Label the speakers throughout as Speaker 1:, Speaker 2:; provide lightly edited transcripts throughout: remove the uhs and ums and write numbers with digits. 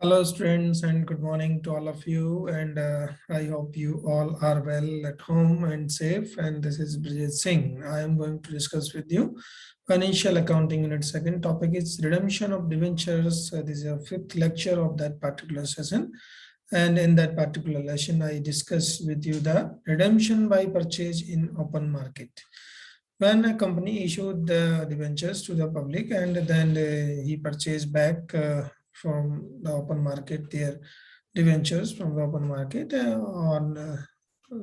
Speaker 1: Hello, students, and good morning to all of you. And I hope you all are well at home and safe. And this is Brijit Singh. I am going to discuss with you financial accounting unit. Second topic is redemption of debentures. This is a fifth lecture of that particular session. And in that particular lesson, I discuss with you the redemption by purchase in open market. When a company issued the debentures to the public and then he purchased back from the open market their debentures from the open market on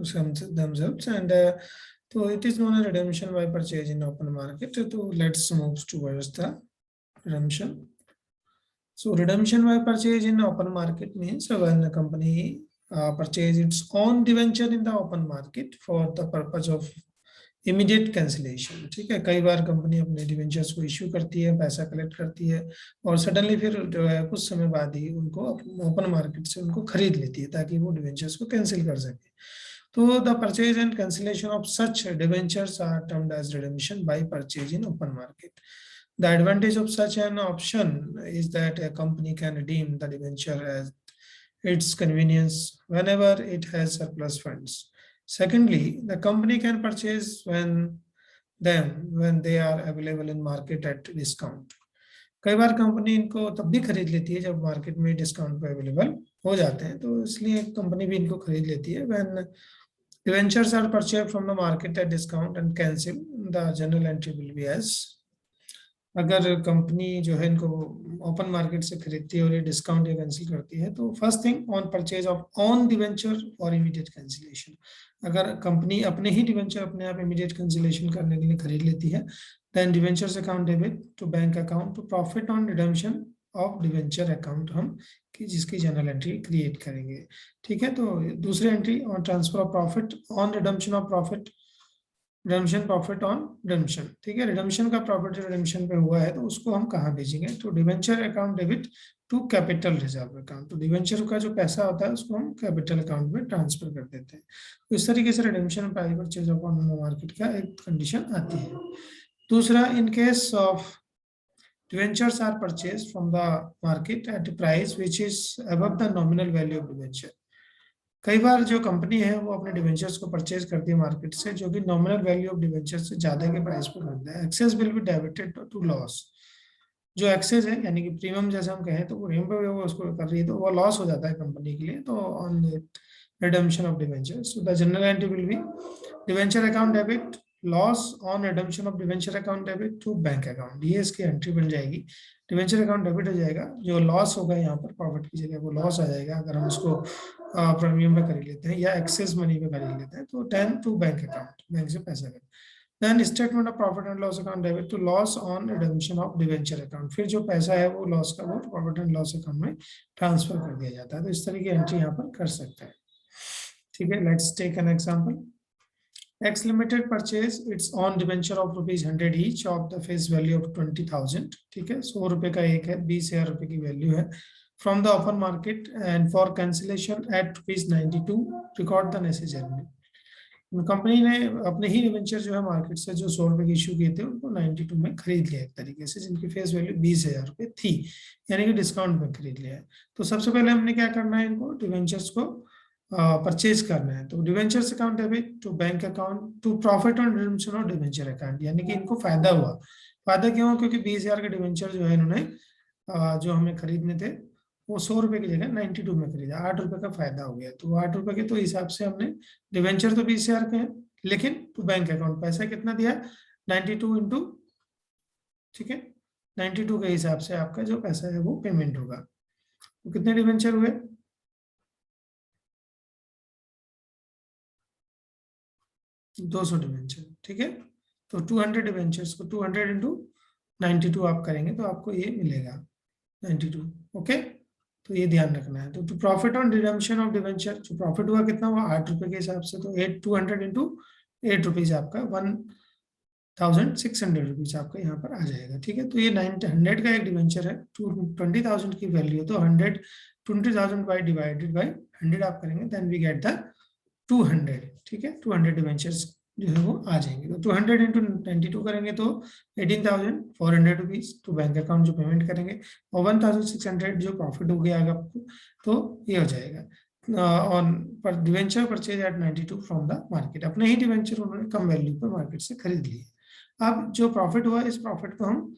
Speaker 1: some themselves, and so it is known as redemption by purchase in open market. So let's move towards the redemption. So redemption by purchase in open market means when a company purchase its own debenture in the open market for the purpose of immediate cancellation. ठीक है, कई बार company अपने debentures को issue करती है, पैसा collect करती है और सडनली फिर जो है कुछ समय बाद ही उनको ओपन मार्केट से उनको खरीद लेती है ताकि वो डिवेंचर्स को कैंसिल कर सके। तो the purchase and cancellation of such debentures are termed as redemption by purchase in open market. The advantage of such an option is that a company can redeem the debenture at its convenience whenever it has surplus funds. Secondly, the company can purchase when they are available in market at discount. कई बार company इनको तब भी खरीद लेती है जब market में discount पे अवेलेबल हो जाते हैं, तो इसलिए कंपनी भी इनको खरीद लेती है। When debentures are purchased from the market at discount and cancelled, the journal entry will be as, अगर कंपनी जो है इनको ओपन मार्केट से खरीदती है और ये डिस्काउंट या कैंसिल करती है, तो first thing on purchase of on debenture और इमीडिएट कैंसिलेशन, अगर कंपनी अपने ही डिवेंचर अपने आप इमीडिएट कैंसिलेशन करने के लिए खरीद लेती है, then debentures account debit to bank account to profit on redemption of debenture account हम कि जिसकी जनरल एंट्री क्रिएट करेंगे। ठीक है, तो दूसरी entry on transfer of profit on redemption of profit, redemption profit on redemption. ठीक है, रिडेम्पशन का प्रॉफिट जो रिडेम्पशन पे हुआ है तो उसको हम कहाँ भेजेंगे, तो debenture account debit to capital reserve account. तो डिवेंचर का जो पैसा होता है उसको हम कैपिटल अकाउंट में ट्रांसफर कर देते हैं। तो इस तरीके से redemption price purchase of on market का एक कंडीशन आती है। दूसरा, in case of debentures are purchase from the market at price which is above the nominal value of debenture. कई बार जो कंपनी है वो अपने डिवेंचर्स को परचेज करती है मार्केट से जो कि नॉमिनल वैल्यू ऑफ डिवेंचर से ज्यादा के प्राइस पर खरीदता है। Excess will be debited to loss. जो एक्सेस है यानी कि प्रीमियम जैसे हम कहें तो वो वो उसको कर रही है तो वो लॉस हो जाता है कंपनी के लिए। तो on redemption of debenture, so the journal entry will be debenture account debit loss on redemption of debenture account debit to bank account. ये इसकी एंट्री बन जाएगी। डिवेंचर अकाउंट डेबिट हो जाएगा, जो लॉस होगा यहाँ पर प्रॉफिट की जगह वो लॉस आ जाएगा अगर हम उसको प्रीमियम पे खरीद लेते हैं या एक्सेस मनी पे खरीद लेते हैं, तो 10 टू बैंक अकाउंट, बैंक से पैसा कर। Then statement of profit and loss account debit to loss on redemption of debenture account. फिर जो पैसा है वो लॉस का वो प्रॉफिट एंड लॉस अकाउंट में ट्रांसफर कर दिया जाता है। तो इस तरह की एंट्री यहाँ पर कर सकते हैं। ठीक है, let's take an example. X Limited purchase its own debenture of ₹100 each of the face value of 20,000। ठीक है, 100 रुपए का एक है, 20,000 रुपए की वैल्यू है, from the open market and for cancellation eight ₹92 record the necessary. Company ने अपने ही डिवेंचर जो है मार्केट से जो 100 रुपए की इश्यू किए थे उनको 92 में खरीद लिया एक तरीके से, जिनकी फेस वैल्यू 20,000 रुपए थी, यानी कि डिस्काउंट में खरीद लिया है। तो सबसे पहले हमने क्या करना है, इनको डिवेंचर्स को परचेज करना है। तो debentures account debit to bank account to profit on redemption of debenture account, यानी कि इनको फायदा हुआ। फायदा क्यों? क्योंकि 20,000 के डिवेंचर जो है इन्होंने जो हमें खरीदने थे वो 100 रुपए की जगह 92 में खरीदा, 8 रुपए का फायदा हो गया। तो 8 रुपए के तो हिसाब से हमने डिवेंचर तो 20,000 के हैं, लेकिन टू बैंक अकाउंट पैसा कितना दिया, 92 इंटू, ठीक है, 92 के हिसाब से आपका जो पैसा है वो पेमेंट होगा। तो कितने डिवेंचर हुए, 200 डिवेंचर। ठीक है, तो 200 डिवेंचर्स को 200 इंटू 92 आप करेंगे तो आपको ये मिलेगा 92। ओके, तो ये ध्यान रखना है। तो profit on redemption of debenture, जो प्रॉफिट हुआ कितना हुआ, 8 रुपए के हिसाब से, तो 200 इंटू 8 रुपीज आपका 1,600 रुपीज आपका यहाँ पर आ जाएगा। ठीक है, तो ये 900 का एक डिवेंचर है, 20,000 की वैल्यू, तो 120,000 बाई डिवाइडेड बाई 100 आप करेंगे, देन वी गेट द 200। ठीक है, 200 डिवेंचर्स जो है वो आ जाएंगे। तो 200 इंटू 92 करेंगे तो 18,400 रुपीज टू बैंक अकाउंट जो पेमेंट करेंगे, और 1,600 जो प्रॉफिट हो गया आपको, तो ये हो जाएगा ऑन पर debenture purchase at 92 from the market. अपने ही डिवेंचर उन्होंने कम वैल्यू पर मार्केट से खरीद लिए। अब जो प्रॉफिट हुआ, इस प्रॉफिट को हम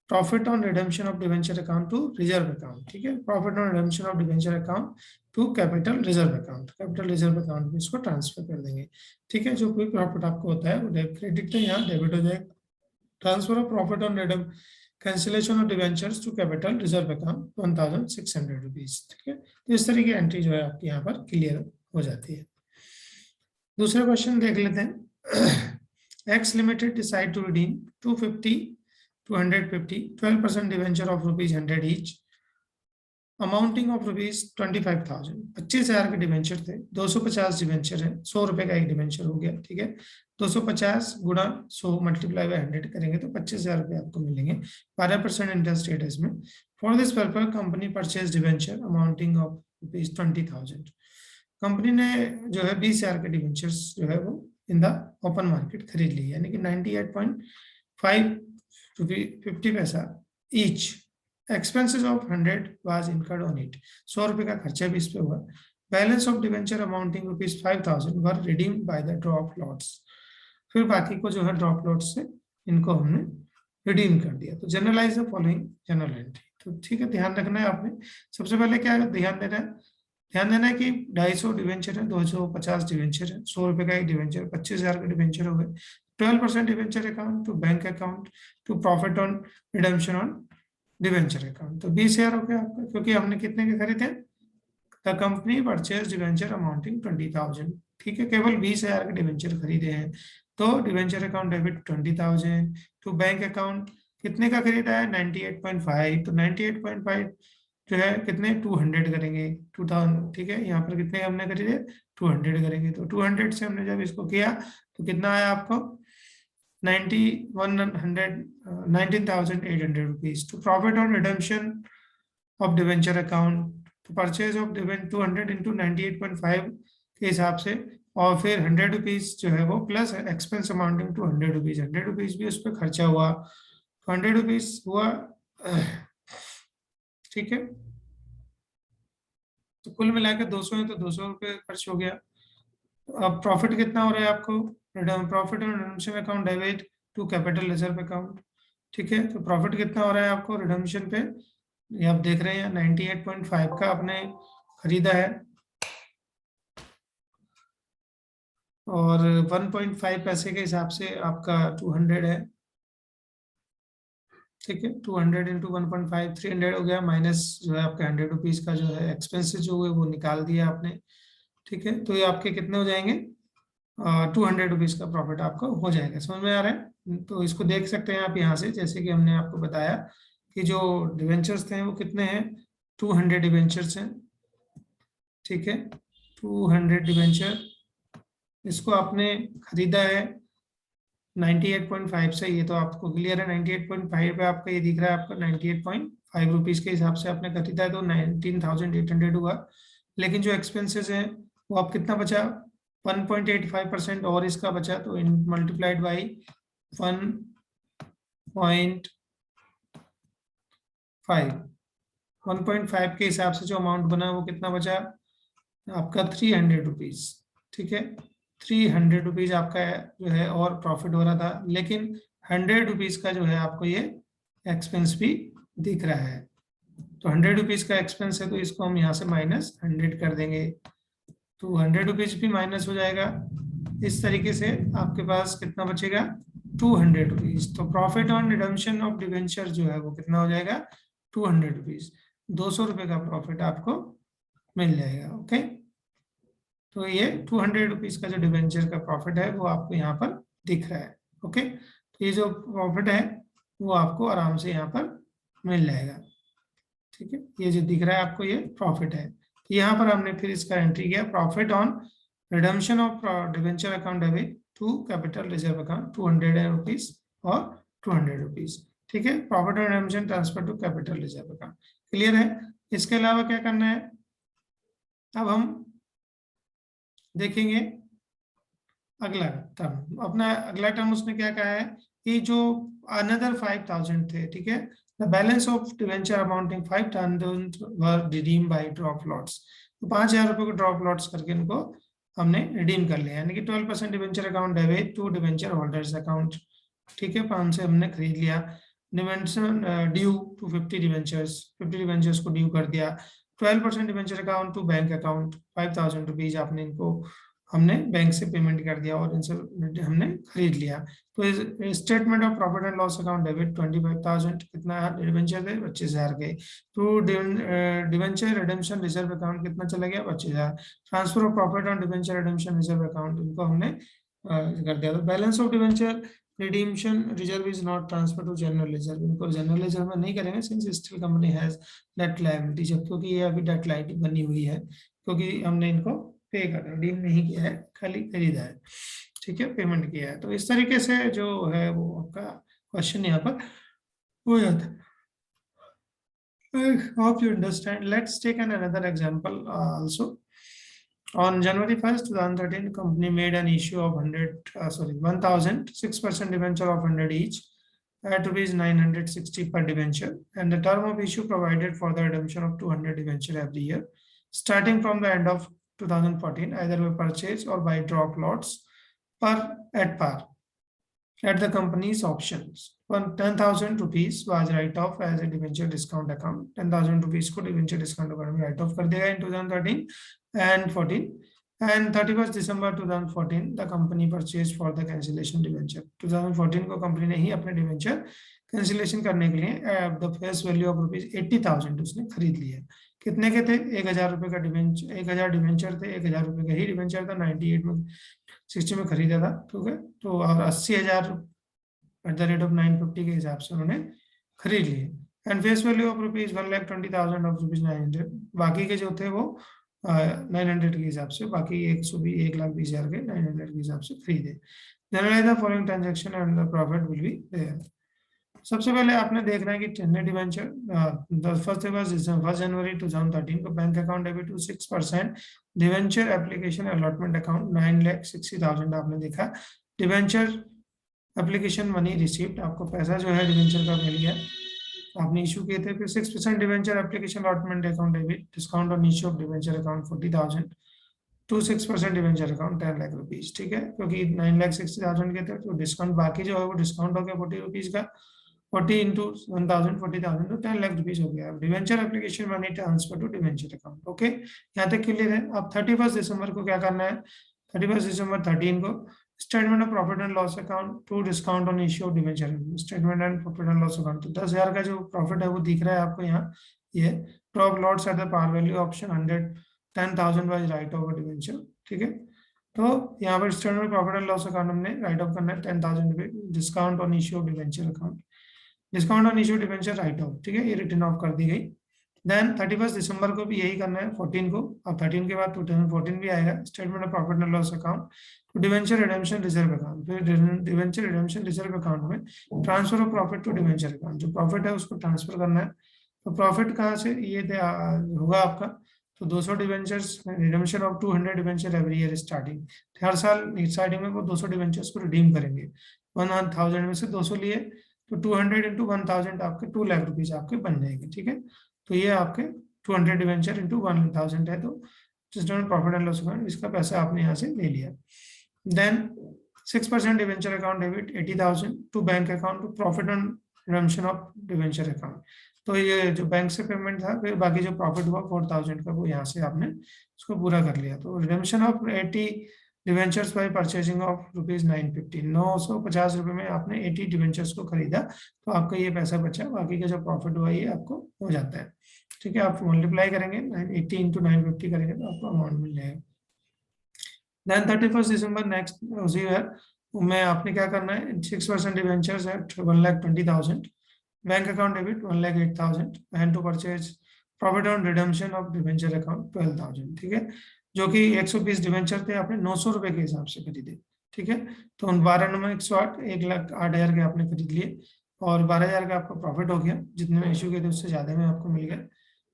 Speaker 1: profit on redemption of debenture account to reserve account, ठीक है, profit on redemption of debenture account to capital reserve account, capital reserve account में इसको ट्रांसफर कर देंगे। ठीक है, जो कोई प्रॉफिट आपको होता है वो क्रेडिट तो यहाँ डेबिट हो जाएगा। Transfer of profit on redeem cancellation of debentures to capital reserve account 1,600 rupees. ठीक है, तो इस तरह की एंट्री जो है आपकी यहाँ पर क्लियर हो जाती है। दूसरा क्वेश्चन देख लेते हैं। X limited decide to redeem 250 250 12% debenture of ₹100 each amounting of ₹25,000। 25,000 के डिवेंचर थे, 250 डिवेंचर है, 100 रुपए का एक डिवेंचर हो गया। ठीक है, 250 गुणा 100 मल्टीप्लाई बाय 100 करेंगे तो 25,000 रुपये आपको मिलेंगे। 12% इंटरेस्ट रेट है इसमें। For this purpose company purchase debenture amounting of ₹20,000। Company ने जो है 20,000 के डिवेंचर्स जो है वो इन द ओपन मार्केट खरीद ली, यानी कि 98.5 50 पैसा each. Expenses of 100 was incurred on it. 100 रुपए का खर्चा भी इस पे हुआ। Balance of debenture amounting ₹5,000 were redeemed by the drop lots. फिर बाकी को जो है ड्रॉप लॉट से इनको हमने रिडीम कर दिया। तो journalise the following journal entry. तो ठीक है, ध्यान रखना है आपने। सबसे पहले क्या ध्यान देना है, ध्यान देना है कि 250 डिवेंचर है, 250 डिवेंचर है, 100 रुपए का एक डिवेंचर, 25,000 का डिवेंचर हो गए। 12% debenture account to bank account to profit on redemption on debenture account. तो 20,000 हो गया आपका, क्योंकि हमने कितने के खरीदे, the company purchase debenture amounting 20,000। ठीक है, केवल 20,000 के डिवेंचर खरीदे हैं, तो debenture account debit 20,000 to bank account कितने का खरीदा है 98.5। तो 98.5 जो है कितने 200 करेंगे 2,000। ठीक है, यहाँ पर कितने हमने खरीदे 200 करेंगे, तो 200 से हमने जब इसको किया तो कितना आया आपको 19,800 rupees to profit on redemption of debenture account. तो परचेज ऑफ 200 इंटू 98.5 के हिसाब से, और फिर 100 रुपीज जो है वो plus expense amounting to 100 rupees. 100 rupees भी उस पर खर्चा हुआ, 100 रुपीज हुआ। ठीक है, तो कुल मिला के 200 है, तो 200 रुपये खर्च हो गया। अब प्रॉफिट कितना हो रहा है आपको, profit on redemption account debit to capital reserve account. ठीक है, तो प्रॉफिट कितना हो रहा है आपको रिडेम्पशन पे, ये आप देख रहे हैं 98.5 का आपने खरीदा है, और 1.5 पैसे के हिसाब से आपका 200 है। ठीक है, 200 इंटू 1.5 300 हो गया, माइनस जो है आपका 100 रुपीज का जो है एक्सपेंसेस जो हुए वो निकाल दिया आपने। ठीक है, तो ये आपके कितने हो जाएंगे 200 रुपीज का प्रॉफिट आपको हो जाएगा। समझ में आ रहा है, तो इसको देख सकते हैं आप यहाँ से, जैसे कि हमने आपको बताया कि जो डिवेंचर्स थे वो कितने हैं 200 डिवेंचर्स हैं। ठीक है, 200 डिवेंचर, इसको आपने खरीदा है 98.5 से, ये तो आपको क्लियर है। 98.5 पे आपका ये दिख रहा है आपका 98.5 रुपीज के हिसाब से आपने खरीदा है, तो 19,800 हुआ। लेकिन जो एक्सपेंसेस हैं वो आप कितना बचा 1.85% और इसका बचा, तो इन मल्टीप्लाइड बाई 1.5 के हिसाब से जो अमाउंट बना वो कितना बचा आपका 300 रुपीज। ठीक है, 300 रुपीज आपका जो है और प्रॉफिट हो रहा था, लेकिन 100 रुपीज का जो है आपको ये एक्सपेंस भी दिख रहा है। तो 100 रुपीज का एक्सपेंस है, तो इसको हम यहाँ से -100 कर देंगे, तो 100 रुपीज भी माइनस हो जाएगा। इस तरीके से आपके पास कितना बचेगा 200 रुपीज। तो profit on redemption of debenture जो है वो कितना हो जाएगा 200 रुपीज। 200 रुपये का प्रॉफिट आपको मिल जाएगा। ओके, तो ये 200 रुपीज का जो डिवेंचर का प्रॉफिट है वो आपको यहाँ पर दिख रहा है। ओके, तो ये जो प्रॉफिट है वो आपको आराम से यहाँ पर मिल जाएगा। ठीक है, ये जो दिख रहा है आपको ये प्रॉफिट है। तो यहाँ पर हमने फिर इसका एंट्री किया, profit on redemption of debenture account debit to capital reserve account 200 rupees और 200 रुपीज। ठीक है, profit on redemption transfer to capital reserve account. Clear है, इसके अलावा क्या करना है, अब हम देखेंगे अगला टर्म, अपना अगला टर्म उसने क्या कहा है कि जो अनदर 5,000 थे, ठीक है, the balance of debenture amounting 5,000 were redeem by drop lots. तो 5,000 रुपये को ड्रॉप लॉट्स करके इनको हमने रिडीम कर लिया, यानी कि 12% debenture account debit to debenture holders account, ठीक है, 5 से हमने खरीद लिया। Debenture due to 50 debentures, 50 debentures को ड्यू कर दिया। 12% debenture account to bank account, 5,000 rupees आपने इनको हमने बैंक से पेमेंट कर दिया और इनसे हमने खरीद लिया। तो statement of profit and loss account debit 25,000, कितना डिवेंचर थे 25,000 के। तो डिवेंचर रिडेम्पशन रिजर्व अकाउंट कितना चला गया 25,000। Transfer of profit on debenture redemption reserve account इनको हमने कर दिया। तो balance of debenture redemption reserve is not transfer to general reserve, इनको जनरल रिजर्व में नहीं करेंगे since still company has debt liability, जब क्योंकि ये अभी डेट लायबिलिटी बनी हुई है, क्योंकि हमने इनको पे कर रिडीम नहीं किया है, खाली खरीदा है, ठीक है, पेमेंट किया है। तो इस तरीके से जो है वो आपका क्वेश्चन यहाँ पर हो जाता है। I hope you understand. Let's take another example also. On January 1st, 2013, company made an issue of 1,000, 6% debenture of 100 each at rupees 960 per debenture, and the term of issue provided for the redemption of 200 debenture every year, starting from the end of 2014, either by purchase or by drop lots at par at the company's options. 10,000 rupees was write off as a debenture discount account. 10,000 rupees को debenture discount account में write off कर देगा in 2013 and 14. And 31st December 2014, the company purchased for the cancellation debenture. 2014 को company ने ही अपने debenture cancellation करने के लिए the face value of rupees 80,000 उसने खरीद लिया। कितने के थे? 1,000 रुपए का डिवेंचर, 1,000 डिवेंचर थे, 1,000 रुपए का ही डिवेंचर था, 98 में 60 में खरीदा था, ठीक है। तो और 80,000 एट द रेट ऑफ 950 के हिसाब से उन्होंने खरीद लिए। And face value of rupees 1,20,000 of rupees 900, बाकी के जो थे वो 900 के हिसाब से, बाकी 1,20,000 के 900 के हिसाब से खरीदे। Journalise the following transaction and the profit will be there. सबसे पहले आपने देखना है कि टेन डिवेंचर फर्स्ट जनवरी 2013 को bank account debit to 6% debenture application allotment account 9,60,000 आपने देखा। डिवेंचर एप्लीकेशन मनी रिसीव्ड, आपको पैसा जो है डिवेंचर का मिल गया, आपने इशू किए थे। फिर 6% debenture application allotment account debit discount on issue of debenture account 40,000 to 6% debenture account 10 lakh rupees, ठीक है, क्योंकि 9,60,000 के थे तो डिस्काउंट बाकी जो है वो डिस्काउंट हो गया 40 रुपीज का, 40 इंटू 1,000 40,000 तो 10 लाख रुपीज हो गया। Debenture application money transfer to debenture account. Okay, यहाँ तक क्लियर है। अब 31 दिसंबर को क्या करना है? 31 दिसंबर 13 को statement of profit and loss account to discount on issue of debenture, statement and profit and loss account. तो 10,000 का जो प्रॉफिट है वो दिख रहा है आपको यहाँ, ये drop lots at the par value option 110,000 wise write off debenture, ठीक है। तो यहाँ पर statement profit and loss account हमने राइट ऑफ करना है 10,000 रुपये, discount on issue of debenture account, discount on issue debenture write off, ठीक है, ये रिटर्न ऑफ कर दी गई। देन 31 दिसंबर को भी यही करना है 14 को, अब 13 के बाद 2014 भी आएगा। Statement of profit and loss account to debenture redemption reserve account, फिर डिवेंचर रिडेम्पशन रिजर्व अकाउंट में transfer of profit to debenture account, जो प्रॉफिट है उसको ट्रांसफर करना है। तो प्रॉफिट कहाँ से ये होगा आपका? तो 200 debentures redemption of 200 debenture every year starting, हर साल स्टार्टिंग में वो 200 डिवेंचर्स को रिडीम करेंगे। 1,000 में से 200 लिए तो 200 इंटू 1,000 आपके 2 लाख रुपीज आपके बन जाएंगे, ठीक है। तो ये आपके 200 डिवेंचर इंटू 1,000 है, तो प्रॉफिट एंड लॉस अकाउंट इसका पैसा आपने यहाँ से ले लिया। Then 6% debenture account debit 80,000 to bank account to profit on redemption of debenture account. तो ये जो बैंक से पेमेंट था, फिर बाकी जो प्रॉफिट हुआ 4,000 का वो यहाँ से आपने उसको पूरा कर लिया। तो redemption of 80 debentures bye purchasing of rupees 950, 950 रुपये में आपने 80 डिवेंचर्स को खरीदा, तो आपका ये पैसा बचा, बाकी का जो प्रॉफिट हुआ ये आपको हो जाता है, ठीक है। आप मल्टीप्लाई करेंगे 80 इंटू 950 करेंगे तो आपको अमाउंट मिल जाएगा। देन 31 दिसंबर नेक्स्ट उसी में आपने क्या करना है? 6% debentures at 1,20,000, bank account debit 1,08,000 and to purchase profit on redemption of debenture account 12,000, ठीक है, जो कि 120 डिवेंचर थे, आपने 900 रुपए के हिसाब से खरीदे, ठीक है। तो 12 नंबर 108, 1,08,000 के आपने खरीद लिए और 12,000 का आपका प्रॉफिट हो गया। जितने में इशू किए थे उससे ज्यादा में आपको मिल गया,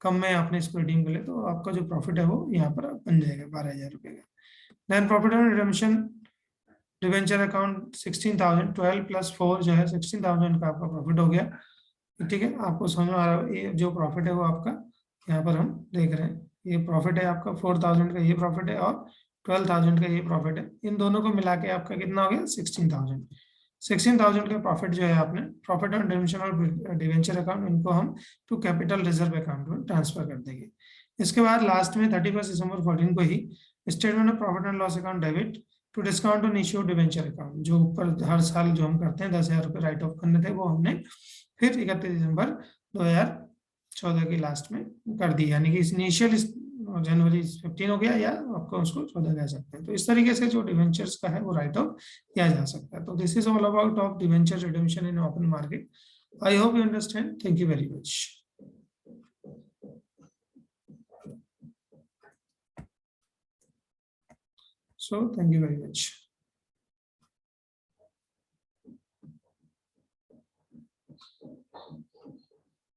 Speaker 1: कम में आपने इसको रिडीम कर लिया, तो आपका जो प्रॉफिट है वो यहाँ पर बन जाएगा 12,000 रुपये का। Then profit on redemption debenture account 16,000, 12 + 4 जो है 16,000 का आपका प्रॉफिट हो गया। ठीक है, आपको समझ में आ रहा है, ये जो प्रॉफिट है वो आपका यहाँ पर हम देख रहे हैं, ये प्रॉफिट है आपका 4,000 का, ये प्रॉफिट है, और 12,000 का ये प्रॉफिट है। इन दोनों को मिला के आपका कितना हो गया 16,000। 16,000 का प्रॉफिट जो है आपने प्रॉफिट ऑन डिविडेंड और डिवेंचर अकाउंट, इनको हम टू कैपिटल रिजर्व अकाउंट में ट्रांसफर कर देंगे। इसके बाद लास्ट में 31 दिसंबर 14 को ही statement of profit and loss account debit to discount on issue debenture account, जो ऊपर हर साल जो हम करते हैं 10,000 रुपये राइट ऑफ करने थे, वो हमने फिर 31 दिसंबर 2014 की लास्ट में कर दी, यानी कि इनिशियल जनवरी 15 हो गया, या आपको उसको 14 कह सकते हैं। तो इस तरीके से जो डिवेंचर्स का है वो राइट ऑफ किया जा सकता है। तो this is all about of debenture redemption in open market. I hope you understand. Thank you very much. So thank you very much.